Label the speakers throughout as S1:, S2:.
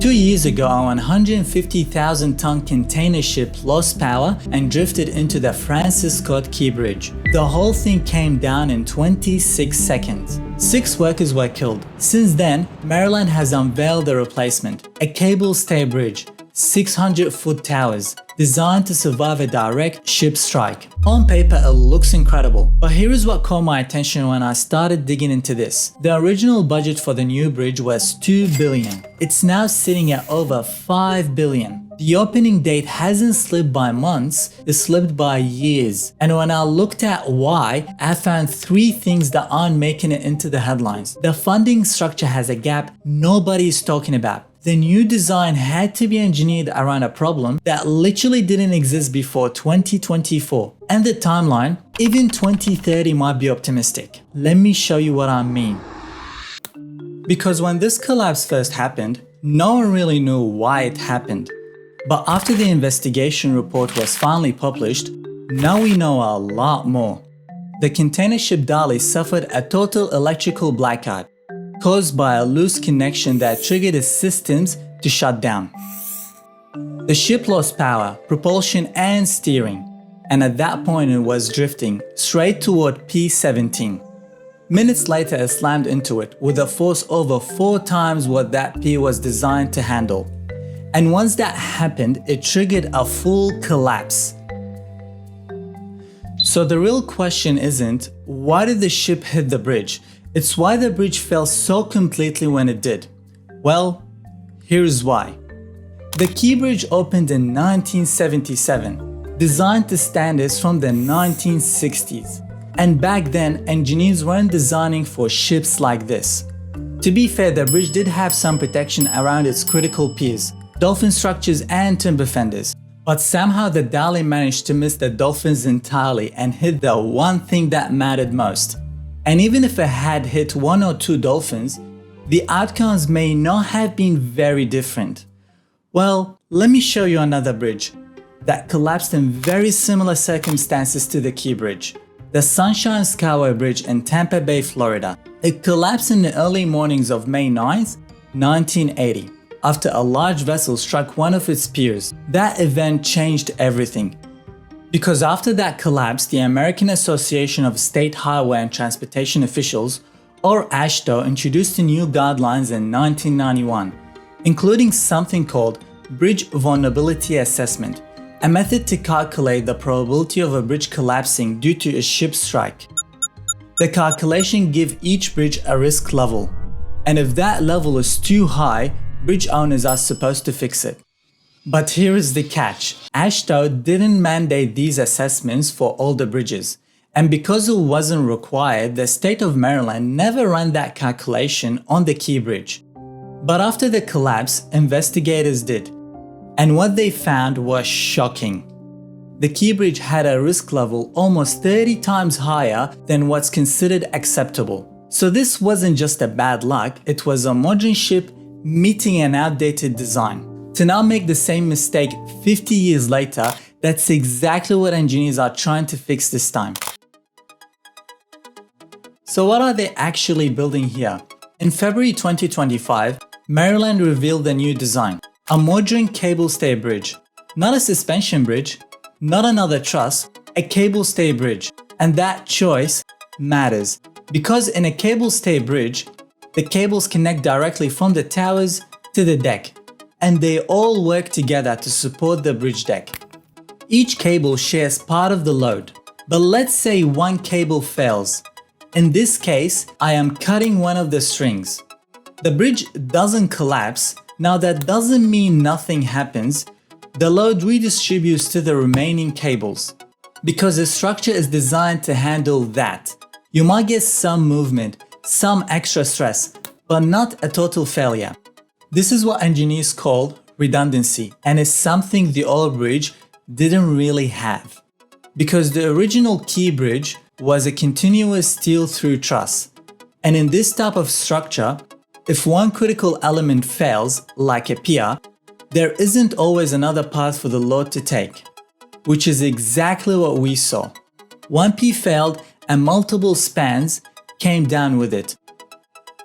S1: 2 years ago, a 150,000-ton container ship lost power and drifted into the Francis Scott Key Bridge. The whole thing came down in 26 seconds. 6 workers were killed. Since then, Maryland has unveiled the replacement, a cable-stay bridge, 600-foot towers, designed to survive a direct ship strike. On paper, it looks incredible, but here is what caught my attention when I started digging into this. The original budget for the new bridge was $2 billion. It's now sitting at over $5 billion. The opening date hasn't slipped by months, it slipped by years. And when I looked at why, I found 3 things that aren't making it into the headlines. The funding structure has a gap nobody is talking about. The new design had to be engineered around a problem that literally didn't exist before 2024. And the timeline, even 2030 might be optimistic. Let me show you what I mean. Because when this collapse first happened, no one really knew why it happened. But after the investigation report was finally published, now we know a lot more. The container ship Dali suffered a total electrical blackout, caused by a loose connection that triggered its systems to shut down. The ship lost power, propulsion and steering, and at that point it was drifting straight toward P-17. Minutes later it slammed into it with a force over 4 times what that P was designed to handle. And once that happened, it triggered a full collapse. So the real question isn't, why did the ship hit the bridge? It's why the bridge fell so completely when it did. Well, here's why. The Key Bridge opened in 1977, designed to standards from the 1960s. And back then, engineers weren't designing for ships like this. To be fair, the bridge did have some protection around its critical piers, dolphin structures and timber fenders. But somehow the Dali managed to miss the dolphins entirely and hit the one thing that mattered most. And even if it had hit 1 or 2 dolphins, the outcomes may not have been very different. Well, let me show you another bridge that collapsed in very similar circumstances to the Key Bridge. The Sunshine Skyway Bridge in Tampa Bay, Florida. It collapsed in the early mornings of May 9th, 1980, after a large vessel struck one of its piers. That event changed everything. Because after that collapse, the American Association of State Highway and Transportation Officials, or AASHTO, introduced new guidelines in 1991, including something called Bridge Vulnerability Assessment, a method to calculate the probability of a bridge collapsing due to a ship strike. The calculation gives each bridge a risk level, and if that level is too high, bridge owners are supposed to fix it. But here is the catch. AASHTO didn't mandate these assessments for all the bridges, and because it wasn't required, the state of Maryland never ran that calculation on the Key Bridge. But after the collapse, investigators did, and what they found was shocking. The Key Bridge had a risk level almost 30 times higher than what's considered acceptable. So this wasn't just a bad luck, it was a modern ship meeting an outdated design. To now make the same mistake 50 years later, that's exactly what engineers are trying to fix this time. So what are they actually building here? In February 2025, Maryland revealed the new design, a modern cable-stay bridge. Not a suspension bridge, not another truss, a cable-stay bridge. And that choice matters, because in a cable-stay bridge, the cables connect directly from the towers to the deck, and they all work together to support the bridge deck. Each cable shares part of the load, but let's say one cable fails. In this case, I am cutting one of the strings. The bridge doesn't collapse. Now that doesn't mean nothing happens. The load redistributes to the remaining cables, because the structure is designed to handle that. You might get some movement, some extra stress, but not a total failure. This is what engineers call redundancy, and it's something the old bridge didn't really have. Because the original Key Bridge was a continuous steel-through truss, and in this type of structure, if one critical element fails, like a pier, there isn't always another path for the load to take, which is exactly what we saw. One pier failed and multiple spans came down with it.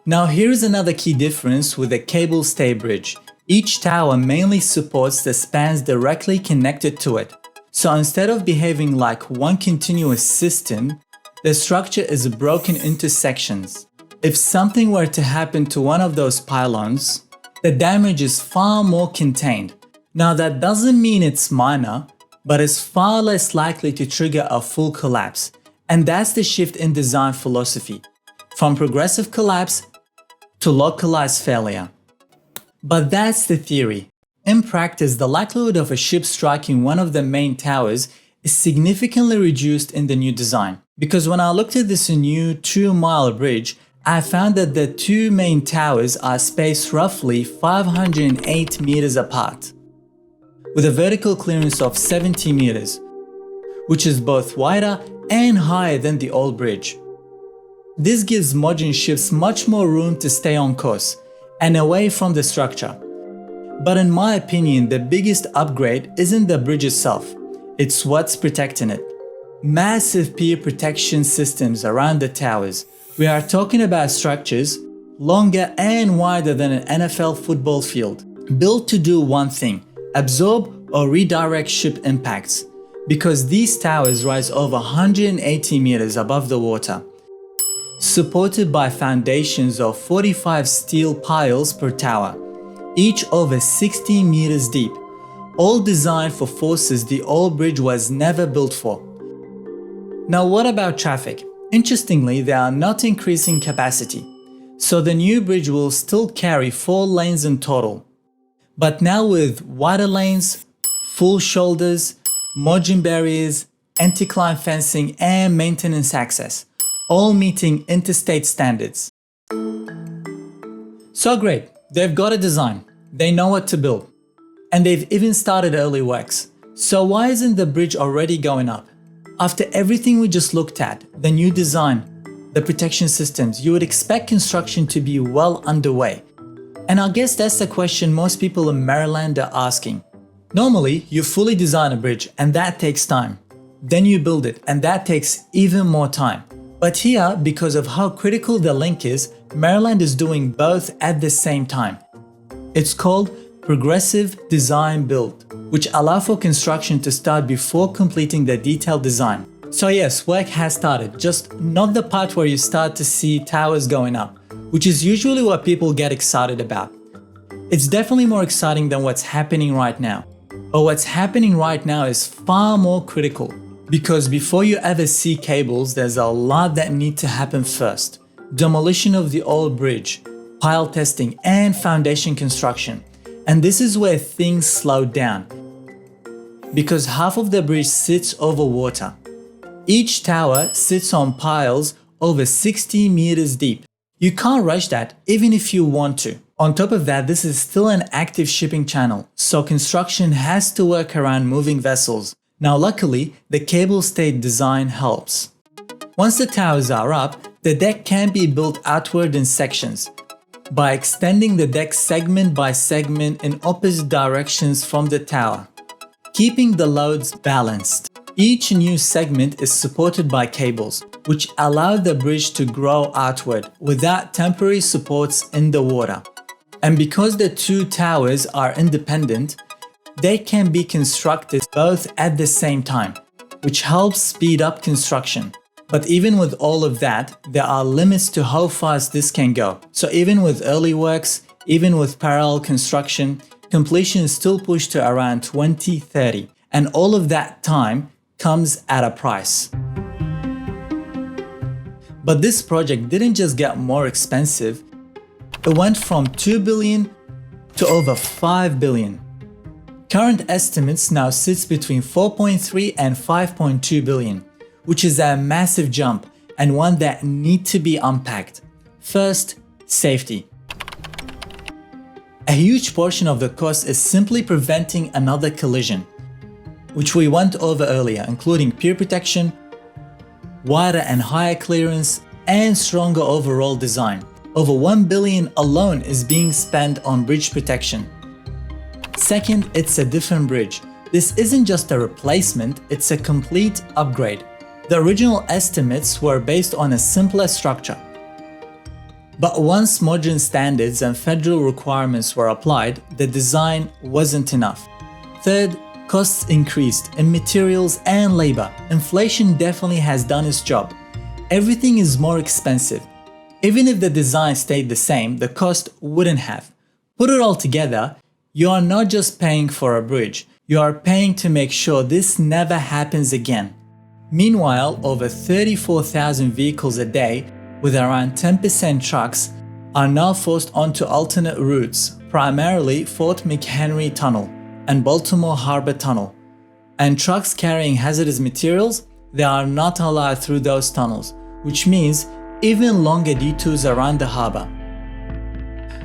S1: Now here's another key difference with a cable-stay bridge. Each tower mainly supports the spans directly connected to it. So instead of behaving like one continuous system, the structure is broken into sections. If something were to happen to one of those pylons, the damage is far more contained. Now that doesn't mean it's minor, but it's far less likely to trigger a full collapse. And that's the shift in design philosophy, from progressive collapse to localized failure. But that's the theory. In practice, the likelihood of a ship striking one of the main towers is significantly reduced in the new design. Because when I looked at this new 2-mile bridge, I found that the two main towers are spaced roughly 508 meters apart, with a vertical clearance of 70 meters, which is both wider and higher than the old bridge. This gives modern ships much more room to stay on course and away from the structure. But in my opinion, the biggest upgrade isn't the bridge itself, it's what's protecting it. Massive pier protection systems around the towers. We are talking about structures longer and wider than an NFL football field, built to do one thing: absorb or redirect ship impacts. Because these towers rise over 180 meters above the water, supported by foundations of 45 steel piles per tower, each over 16 meters deep, all designed for forces the old bridge was never built for. Now what about traffic? Interestingly, they are not increasing capacity, so the new bridge will still carry 4 lanes in total. But now with wider lanes, full shoulders, margin barriers, anti-climb fencing and maintenance access, all meeting interstate standards. So great, they've got a design, they know what to build, and they've even started early works. So why isn't the bridge already going up? After everything we just looked at, the new design, the protection systems, you would expect construction to be well underway. And I guess that's the question most people in Maryland are asking. Normally, you fully design a bridge and that takes time. Then you build it and that takes even more time. But here, because of how critical the link is, Maryland is doing both at the same time. It's called progressive design build, which allow for construction to start before completing the detailed design. So yes, work has started, just not the part where you start to see towers going up, which is usually what people get excited about. It's definitely more exciting than what's happening right now. But what's happening right now is far more critical, because before you ever see cables, there's a lot that need to happen first. Demolition of the old bridge, pile testing, and foundation construction. And this is where things slow down, because half of the bridge sits over water. Each tower sits on piles over 60 meters deep. You can't rush that even if you want to. On top of that, this is still an active shipping channel, so construction has to work around moving vessels. Now luckily, the cable-stayed design helps. Once the towers are up, the deck can be built outward in sections, by extending the deck segment by segment in opposite directions from the tower, keeping the loads balanced. Each new segment is supported by cables, which allow the bridge to grow outward without temporary supports in the water. And because the two towers are independent, they can be constructed both at the same time, which helps speed up construction. But even with all of that, there are limits to how fast this can go. So even with early works, even with parallel construction, completion is still pushed to around 2030. And all of that time comes at a price. But this project didn't just get more expensive, it went from 2 billion to over 5 billion. Current estimates now sits between 4.3 and 5.2 billion, which is a massive jump and one that needs to be unpacked. First, safety. A huge portion of the cost is simply preventing another collision, which we went over earlier, including pier protection, wider and higher clearance, and stronger overall design. Over 1 billion alone is being spent on bridge protection. Second, it's a different bridge. This isn't just a replacement, it's a complete upgrade. The original estimates were based on a simpler structure. But once modern standards and federal requirements were applied, the design wasn't enough. Third, costs increased in materials and labor. Inflation definitely has done its job. Everything is more expensive. Even if the design stayed the same, the cost wouldn't have. Put it all together, you are not just paying for a bridge, you are paying to make sure this never happens again. Meanwhile, over 34,000 vehicles a day, with around 10% trucks, are now forced onto alternate routes, primarily Fort McHenry Tunnel and Baltimore Harbor Tunnel. And trucks carrying hazardous materials, they are not allowed through those tunnels, which means even longer detours around the harbor.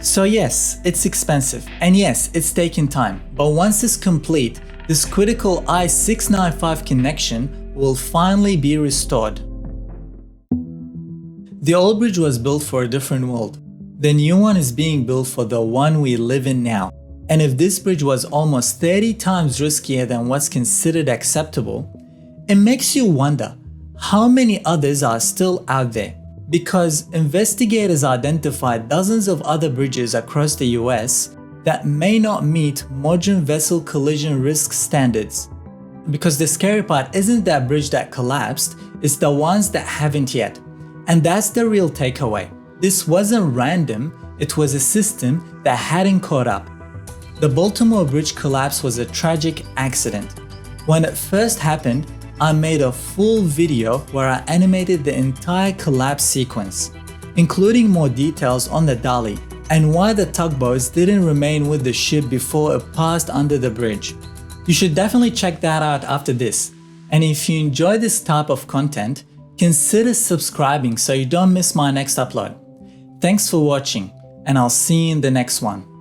S1: So yes, it's expensive, and yes, it's taking time, but once it's complete, this critical I-695 connection will finally be restored. The old bridge was built for a different world. The new one is being built for the one we live in now. And if this bridge was almost 30 times riskier than what's considered acceptable, it makes you wonder how many others are still out there. Because investigators identified dozens of other bridges across the US that may not meet modern vessel collision risk standards. Because the scary part isn't that bridge that collapsed, it's the ones that haven't yet. And that's the real takeaway. This wasn't random, it was a system that hadn't caught up. The Baltimore Bridge collapse was a tragic accident. When it first happened, I made a full video where I animated the entire collapse sequence, including more details on the Dali and why the tugboats didn't remain with the ship before it passed under the bridge. You should definitely check that out after this. And if you enjoy this type of content, consider subscribing so you don't miss my next upload. Thanks for watching, and I'll see you in the next one.